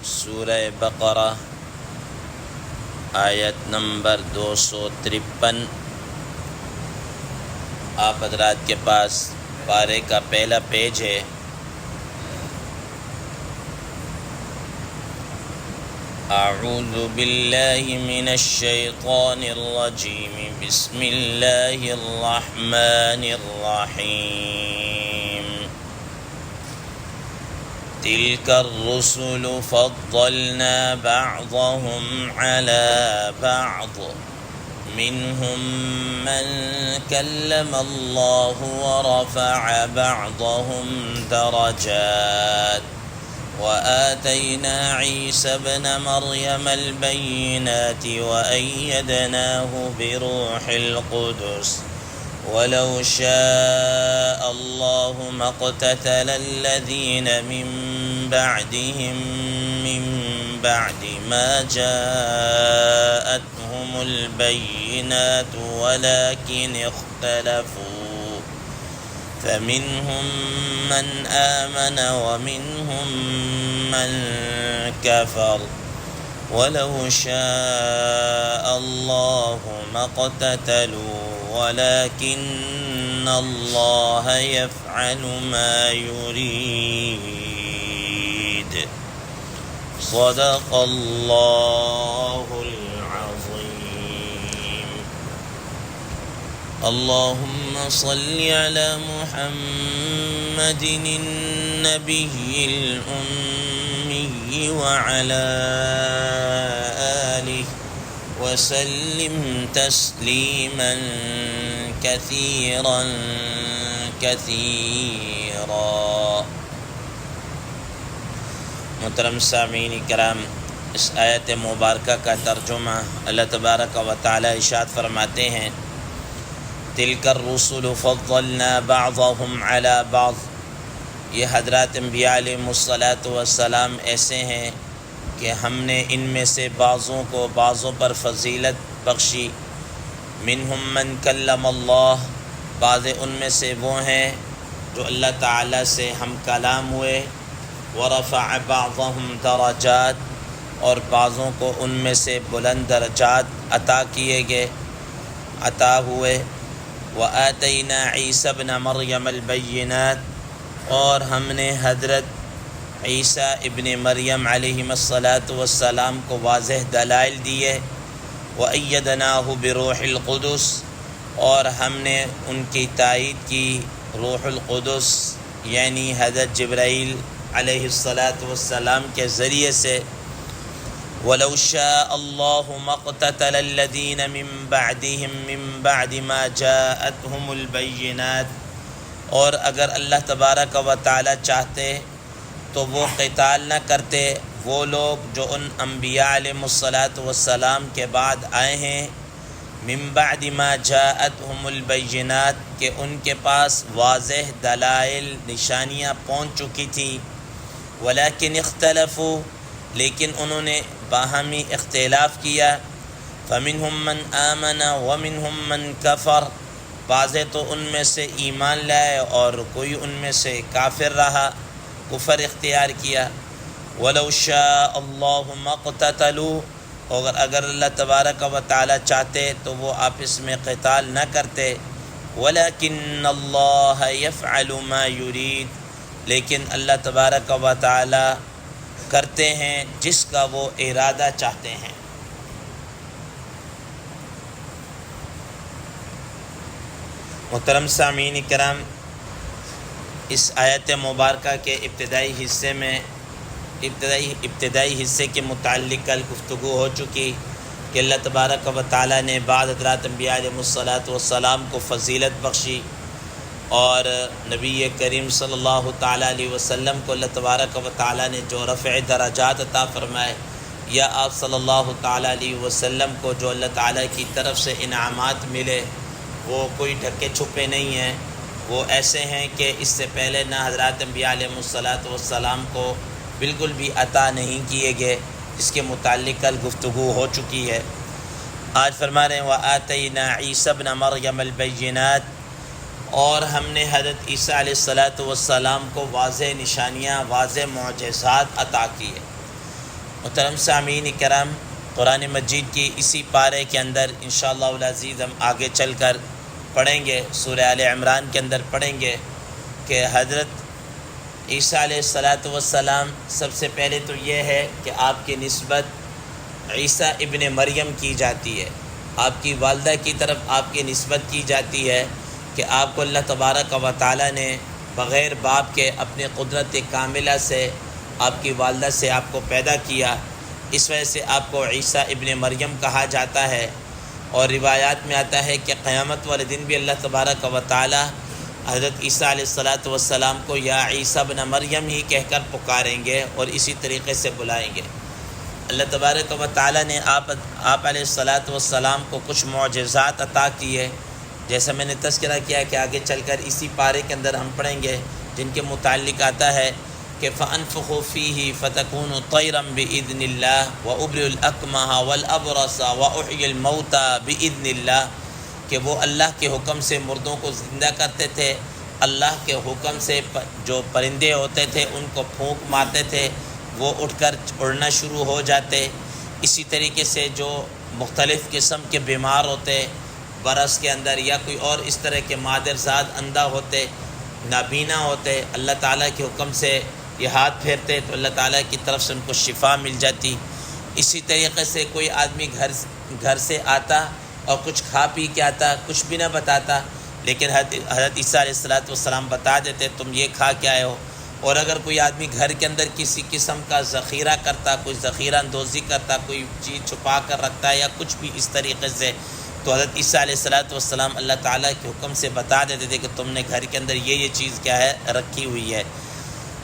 سورہ بقرہ آیت نمبر 253۔ آپ حضرات کے پاس پارے کا پہلا پیج ہے۔ اعوذ باللہ من الشیطان الرجیم، بسم اللہ الرحمن الرحیم۔ تلک الرسل فضلنا بعضهم على بعض، منهم من كلم الله ورفع بعضهم درجات، وآتينا عيسى ابن مريم البينات وأيدناه بروح القدس، ولو شاء الله ما اقتتل الذين من بعدهم من بعد ما جاءتهم البينات ولكن اختلفوا، فمنهم من آمن ومنهم من كفر، ولو شاء الله ما اقتتلوا ولكن الله يفعل ما يريد۔ صدق الله العظيم۔ اللهم صل على محمد النبي الأمي وعلى آله وسلم تسليما كثيرا كثيرا۔ محترم سامعین کرام، اس آیت مبارکہ کا ترجمہ اللہ تبارک و تعالی ارشاد فرماتے ہیں، تلک الرسل فضلنا بعضهم على بعض۔ یہ حضرات انبیاء علیہم السلام ایسے ہیں کہ ہم نے ان میں سے بعضوں کو بعضوں پر فضیلت بخشی۔ منہم من کلم اللہ، بعض ان میں سے وہ ہیں جو اللہ تعالیٰ سے ہم کلام ہوئے۔ ورفع بعضهم درجات، اور بعضوں کو ان میں سے بلند درجات عطا کیے گئے، عطا ہوئے۔ وآتینا عیسی ابن مریم البینات، اور ہم نے حضرت عیسیٰ ابن مریم علیہ السلام کو واضح دلائل دیے۔ وَأَيَّدْنَاهُ بِرُوحِ الْقُدُسِ، اور ہم نے ان کی تائید کی روح القدس یعنی حضرت جبرائیل علیہ السلام کے ذریعے سے۔ وَلَوْ شَاءَ اللَّهُ مَا اقْتَتَلَ الَّذِينَ مِن بَعْدِهِم مِّن بَعْدِ مَا جَاءَتْهُمُ الْبَيِّنَاتُ، اور اگر اللہ تبارک و تعالی چاہتے تو وہ قتال نہ کرتے وہ لوگ جو ان انبیاء علیہم السلام کے بعد آئے ہیں، من بعد ما جاءتهم البینات، کہ ان کے پاس واضح دلائل نشانیاں پہنچ چکی تھی۔ ولیکن اختلفوا، لیکن انہوں نے باہمی اختلاف کیا۔ فمنہم من آمن ومنہم من کفر، بعضے تو ان میں سے ایمان لائے اور کوئی ان میں سے کافر رہا، کفر اختیار کیا۔ وَلَوْ شَاءَ اللَّهُ مَا اقْتَتَلُوا، اگر اللہ تبارک و تعالی چاہتے تو وہ آپس میں قتال نہ کرتے۔ وَلَكِنَّ اللَّهَ يَفْعَلُ مَا يُرِيدُ، لیکن اللہ تبارک و تعالی کرتے ہیں جس کا وہ ارادہ چاہتے ہیں۔ محترم سامعین کرام، اس آیت مبارکہ کے ابتدائی حصے کے متعلق کل گفتگو ہو چکی کہ اللہ تبارک و تعالی نے بعض حضرات انبیاء علیہم السلام کو فضیلت بخشی، اور نبی کریم صلی اللہ تعالیٰ علیہ وسلم کو اللہ تبارک و تعالیٰ نے جو رفع درجات عطا فرمائے، یا آپ صلی اللہ تعالیٰ علیہ وسلم کو جو اللہ تعالیٰ کی طرف سے انعامات ملے وہ کوئی ڈھکے چھپے نہیں ہیں، وہ ایسے ہیں کہ اس سے پہلے نہ حضرات انبیاء علیہم السلام کو بالکل بھی عطا نہیں کیے گئے، اس کے متعلق کل گفتگو ہو چکی ہے۔ آج فرما رہے ہیں وَآتَيْنَا عِيسَى ابْنَ مَرْيَمَ الْبَيِّنَاتِ، اور ہم نے حضرت عیسیٰ علیہ السلام کو واضح نشانیاں، واضح معجزات عطا کیے۔ محترم سامعین کرام، قرآن مجید کی اسی پارے کے اندر انشاءاللہ العزیز ہم آگے چل کر پڑھیں گے، سورہ آل عمران کے اندر پڑھیں گے کہ حضرت عیسیٰ علیہ السلام سب سے پہلے تو یہ ہے کہ آپ کی نسبت عیسیٰ ابن مریم کی جاتی ہے، آپ کی والدہ کی طرف آپ کی نسبت کی جاتی ہے کہ آپ کو اللہ تبارک و تعالی نے بغیر باپ کے اپنے قدرت کاملہ سے آپ کی والدہ سے آپ کو پیدا کیا، اس وجہ سے آپ کو عیسیٰ ابن مریم کہا جاتا ہے۔ اور روایات میں آتا ہے کہ قیامت والے دن بھی اللہ تبارک و تعالی حضرت عیسیٰ علیہ السلام کو یا عیسیٰ ابن مریم ہی کہہ کر پکاریں گے اور اسی طریقے سے بلائیں گے۔ اللہ تبارک و تعالی نے آپ علیہ السلام کو کچھ معجزات عطا کیے، جیسا میں نے تذکرہ کیا کہ آگے چل کر اسی پارے کے اندر ہم پڑھیں گے، جن کے متعلق آتا ہے کہ فَأَنفُخُ فِيهِ فَتَكُونُ طَيْرًا بِإِذْنِ اللَّهِ وَأُبْرِئُ الْأَكْمَحَ وَالْأَبْرَصَ وَأُحْيِي الْمَوْتَى بِإِذْنِ اللَّهِ، کہ وہ اللہ کے حکم سے مردوں کو زندہ کرتے تھے، اللہ کے حکم سے جو پرندے ہوتے تھے ان کو پھونک مارتے تھے، وہ اٹھ کر اڑنا شروع ہو جاتے۔ اسی طریقے سے جو مختلف قسم کے بیمار ہوتے، برس کے اندر یا کوئی اور اس طرح کے مادرزاد اندھا ہوتے، نابینا ہوتے، اللہ تعالیٰ کے حکم سے یہ ہاتھ پھیرتے تو اللہ تعالیٰ کی طرف سے ان کو شفا مل جاتی۔ اسی طریقے سے کوئی آدمی گھر سے آتا اور کچھ کھا پی کے آتا، کچھ بھی نہ بتاتا، لیکن حضرت عیسیٰ علیہ السلام بتا دیتے تم یہ کھا کے آئے ہو۔ اور اگر کوئی آدمی گھر کے اندر کسی قسم کا ذخیرہ کرتا، کوئی ذخیرہ اندوزی کرتا، کوئی چیز چھپا کر رکھتا ہے یا کچھ بھی اس طریقے سے، تو حضرت عیسیٰ علیہ السلام اللہ تعالیٰ کے حکم سے بتا دیتے تھے کہ تم نے گھر کے اندر یہ چیز کیا ہے رکھی ہوئی ہے۔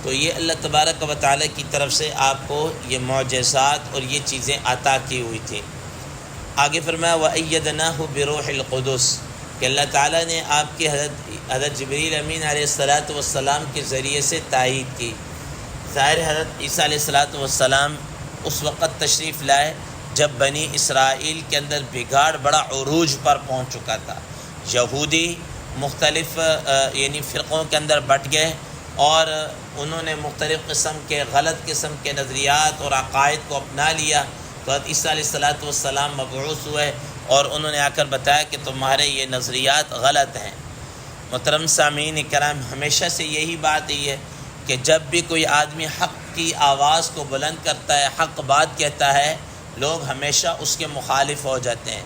تو یہ اللہ تبارک و تعالیٰ کی طرف سے آپ کو یہ معجزات اور یہ چیزیں عطا کی ہوئی تھی۔ آگے فرمایا وَأَيَّدْنَاهُ بِرُوحِ الْقُدُسِ، کہ اللہ تعالیٰ نے آپ کی حضرت جبریل امین علیہ السلام کے ذریعے سے تائید کی۔ ظاہر حضرت عیسیٰ علیہ السلام اس وقت تشریف لائے جب بنی اسرائیل کے اندر بگاڑ بڑا عروج پر پہنچ چکا تھا، یہودی مختلف یعنی فرقوں کے اندر بٹ گئے اور انہوں نے مختلف قسم کے غلط قسم کے نظریات اور عقائد کو اپنا لیا۔ تو حضرت عیسیٰ علیہ السلام مبعوث ہوئے اور انہوں نے آ کر بتایا کہ تمہارے یہ نظریات غلط ہیں۔ محترم سامعین کرام، ہمیشہ سے یہی بات ہے کہ جب بھی کوئی آدمی حق کی آواز کو بلند کرتا ہے، حق بات کہتا ہے، لوگ ہمیشہ اس کے مخالف ہو جاتے ہیں،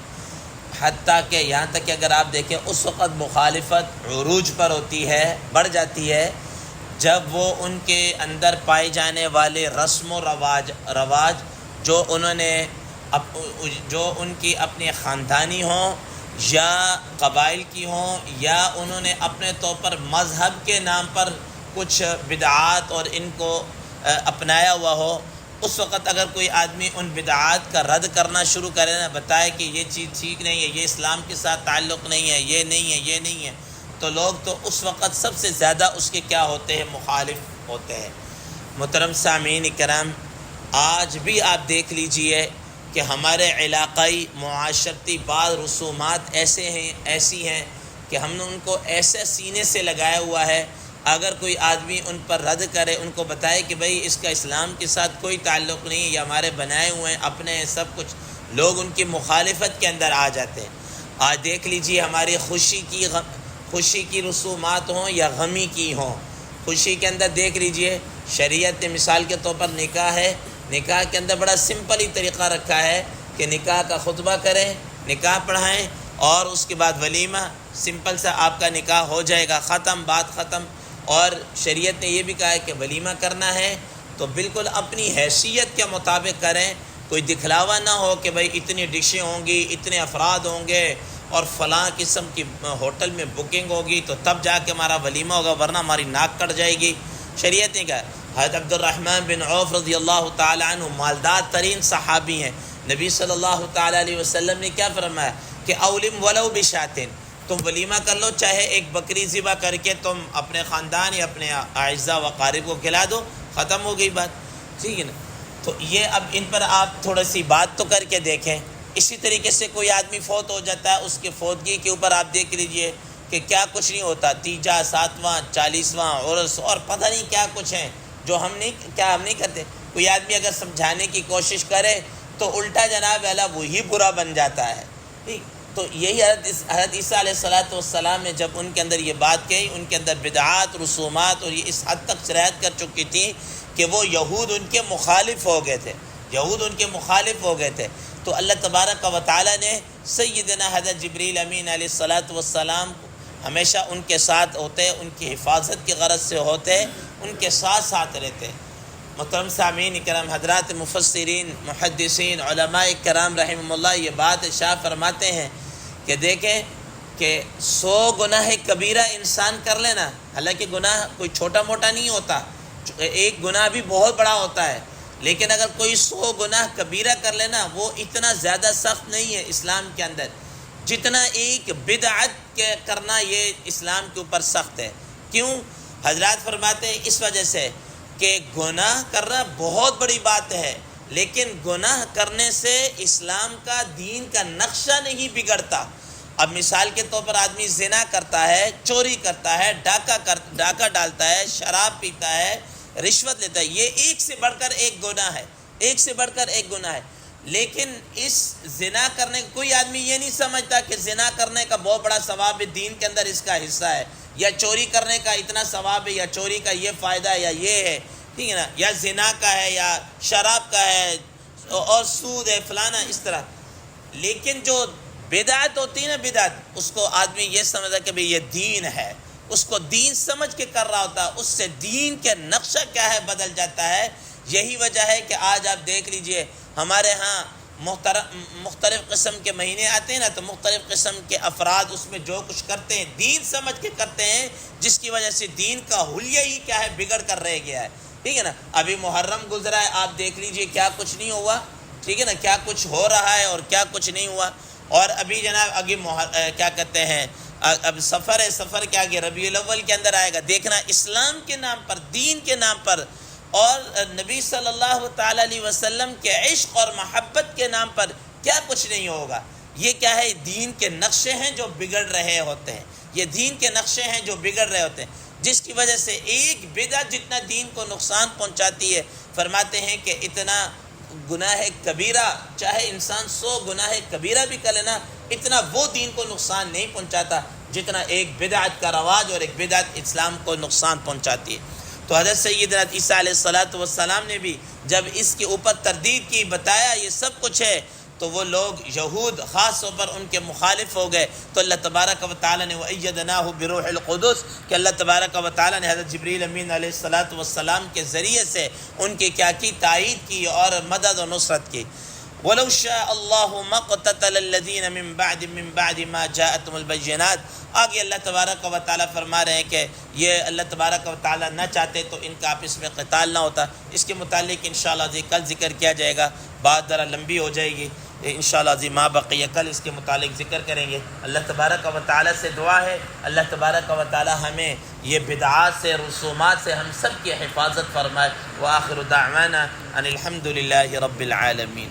حتیٰ کہ یہاں تک کہ اگر آپ دیکھیں اس وقت مخالفت عروج پر ہوتی ہے، بڑھ جاتی ہے، جب وہ ان کے اندر پائے جانے والے رسم و رواج جو انہوں نے جو ان کی اپنے خاندانی ہوں یا قبائل کی ہوں یا انہوں نے اپنے طور پر مذہب کے نام پر کچھ بدعات اور ان کو اپنایا ہوا ہو، اس وقت اگر کوئی آدمی ان بدعات کا رد کرنا شروع کرے نا، بتائے کہ یہ چیز ٹھیک نہیں ہے، یہ اسلام کے ساتھ تعلق نہیں ہے، یہ نہیں ہے، یہ نہیں ہے، تو لوگ تو اس وقت سب سے زیادہ اس کے کیا ہوتے ہیں، مخالف ہوتے ہیں۔ محترم سامعین کرام، آج بھی آپ دیکھ لیجئے کہ ہمارے علاقائی معاشرتی بعض رسومات ایسی ہیں کہ ہم نے ان کو ایسے سینے سے لگایا ہوا ہے، اگر کوئی آدمی ان پر رد کرے، ان کو بتائے کہ بھئی اس کا اسلام کے ساتھ کوئی تعلق نہیں ہے، یہ ہمارے بنائے ہوئے ہیں، اپنے ہیں سب کچھ، لوگ ان کی مخالفت کے اندر آ جاتے ہیں۔ آج دیکھ لیجئے ہماری خوشی کی رسومات ہوں یا غمی کی ہوں، خوشی کے اندر دیکھ لیجئے شریعت نے مثال کے طور پر نکاح ہے، نکاح کے اندر بڑا سمپل ہی طریقہ رکھا ہے کہ نکاح کا خطبہ کریں، نکاح پڑھائیں اور اس کے بعد ولیمہ، سمپل سا آپ کا نکاح ہو جائے گا، ختم، بات ختم۔ اور شریعت نے یہ بھی کہا ہے کہ ولیمہ کرنا ہے تو بالکل اپنی حیثیت کے مطابق کریں، کوئی دکھلاوا نہ ہو کہ بھئی اتنی ڈشیں ہوں گی، اتنے افراد ہوں گے اور فلاں قسم کی ہوٹل میں بکنگ ہوگی تو تب جا کے ہمارا ولیمہ ہوگا، ورنہ ہماری ناک کٹ جائے گی۔ شریعت نے کہا، حضرت عبد الرحمن بن عوف رضی اللہ تعالی عنہ مالدار ترین صحابی ہیں، نبی صلی اللہ تعالی علیہ وسلم نے کیا فرمایا کہ اولم ولو بشاتن، تم ولیمہ کر لو، چاہے ایک بکری ذبح کر کے تم اپنے خاندان یا اپنے اعزاء و اقارب کو کھلا دو، ختم ہو گئی بات، ٹھیک ہے نا۔ تو یہ اب ان پر آپ تھوڑی سی بات تو کر کے دیکھیں۔ اسی طریقے سے کوئی آدمی فوت ہو جاتا ہے، اس کے فوتگی کے اوپر آپ دیکھ لیجئے کہ کیا کچھ نہیں ہوتا، تیجا، ساتواں، 40واں عرس اور پتہ نہیں کیا کچھ ہیں جو ہم نہیں کرتے۔ کوئی آدمی اگر سمجھانے کی کوشش کرے تو الٹا جناب اللہ وہی برا بن جاتا ہے. ٹھیک، تو یہی حضرت عیسیٰ علیہ السلام نے جب ان کے اندر یہ بات کہی، ان کے اندر بدعات، رسومات اور یہ اس حد تک سرایت کر چکی تھی کہ وہ یہود ان کے مخالف ہو گئے تھے، یہود ان کے مخالف ہو گئے تھے. تو اللہ تبارک و تعالی نے سیدنا حضرت جبریل امین علیہ السلام ہمیشہ ان کے ساتھ ہوتے، ان کی حفاظت کی غرض سے ہوتے، ان کے ساتھ رہتے. محترم سامعین کرام، حضرات مفسرین، محدثین، علماء کرام رحمہ اللہ یہ بات ارشاد فرماتے ہیں کہ دیکھیں کہ 100 گناہ کبیرہ انسان کر لینا، حالانکہ گناہ کوئی چھوٹا موٹا نہیں ہوتا، ایک گناہ بھی بہت بڑا ہوتا ہے، لیکن اگر کوئی 100 گناہ کبیرہ کر لینا وہ اتنا زیادہ سخت نہیں ہے اسلام کے اندر جتنا ایک بدعت کرنا یہ اسلام کے اوپر سخت ہے. کیوں؟ حضرات فرماتے ہیں اس وجہ سے کہ گناہ کرنا بہت بڑی بات ہے، لیکن گناہ کرنے سے اسلام کا، دین کا نقشہ نہیں بگڑتا. اب مثال کے طور پر آدمی زنا کرتا ہے، چوری کرتا ہے، ڈاکہ ڈالتا ہے، شراب پیتا ہے، رشوت لیتا ہے، یہ ایک سے بڑھ کر ایک گناہ ہے، ایک سے بڑھ کر ایک گناہ ہے. لیکن اس زنا کرنے کوئی آدمی یہ نہیں سمجھتا کہ زنا کرنے کا بہت بڑا ثواب ہے، دین کے اندر اس کا حصہ ہے، یا چوری کرنے کا اتنا ثواب ہے، یا چوری کا یہ فائدہ ہے، یا یہ ہے، ٹھیک ہے نا، یا زنا کا ہے، یا شراب کا ہے، اور سود ہے، فلانا اس طرح. لیکن جو بدعت ہوتی ہے نا، بدعت، اس کو آدمی یہ سمجھتا کہ بھئی یہ دین ہے، اس کو دین سمجھ کے کر رہا ہوتا، اس سے دین کے نقشہ کیا ہے بدل جاتا ہے. یہی وجہ ہے کہ آج آپ دیکھ لیجئے ہمارے ہاں مختلف قسم کے مہینے آتے ہیں نا، تو مختلف قسم کے افراد اس میں جو کچھ کرتے ہیں دین سمجھ کے کرتے ہیں، جس کی وجہ سے دین کا حلیہ ہی کیا ہے بگڑ کر رہ گیا ہے. ٹھیک ہے نا، ابھی محرم گزرا ہے، آپ دیکھ لیجئے کیا کچھ نہیں ہوا، ٹھیک ہے نا، کیا کچھ ہو رہا ہے اور کیا کچھ نہیں ہوا. اور ابھی جناب آگے کیا کہتے ہیں، اب سفر ہے، سفر کے آگے ربیع الاول کے اندر آئے گا. دیکھنا اسلام کے نام پر، دین کے نام پر، اور نبی صلی اللہ تعالی علیہ وسلم کے عشق اور محبت کے نام پر کیا کچھ نہیں ہوگا. یہ کیا ہے؟ دین کے نقشے ہیں جو بگڑ رہے ہوتے ہیں، یہ دین کے نقشے ہیں جو بگڑ رہے ہوتے ہیں، جس کی وجہ سے ایک بدعت جتنا دین کو نقصان پہنچاتی ہے. فرماتے ہیں کہ اتنا گناہ کبیرہ، چاہے انسان 100 گناہ کبیرہ بھی کر لینا، اتنا وہ دین کو نقصان نہیں پہنچاتا جتنا ایک بدعت کا رواج اور ایک بدعت اسلام کو نقصان پہنچاتی ہے. تو حضرت سیدنا عیسیٰ علیہ السلام نے بھی جب اس کے اوپر تردید کی، بتایا یہ سب کچھ ہے، تو وہ لوگ یہود خاص طور پر ان کے مخالف ہو گئے. تو اللہ تبارک و تعالی نے وَأَيَّدْنَاهُ بِرُوحِ الْقُدُسِ کہ اللہ تبارک و تعالی نے حضرت جبریل امین علیہ السلام کے ذریعے سے ان کی کیا کی؟ تائید کی اور مدد و نصرت کی. وَلَوْ شَاءَ اللَّهُ مَا اقْتَتَلَ الَّذِينَ مِن بَعْدِ مَا جَاءَتْهُمُ الْبَيِّنَاتُ. آگے اللہ تبارک و تعالی فرما رہے ہیں کہ یہ اللہ تبارک و تعالی نہ چاہتے تو ان کا آپس میں قتال نہ ہوتا. اس کے متعلق انشاءاللہ کل ذکر کیا جائے گا، بات ذرا لمبی ہو جائے گی، انشاءاللہ ما بقیہ کل اس کے متعلق ذکر کریں گے. اللہ تبارک و تعالی سے دعا ہے اللہ تبارک و تعالی ہمیں یہ بدعات سے، رسومات سے ہم سب کی حفاظت فرمائے. وآخر دعوانا ان الحمد للہ رب العالمین.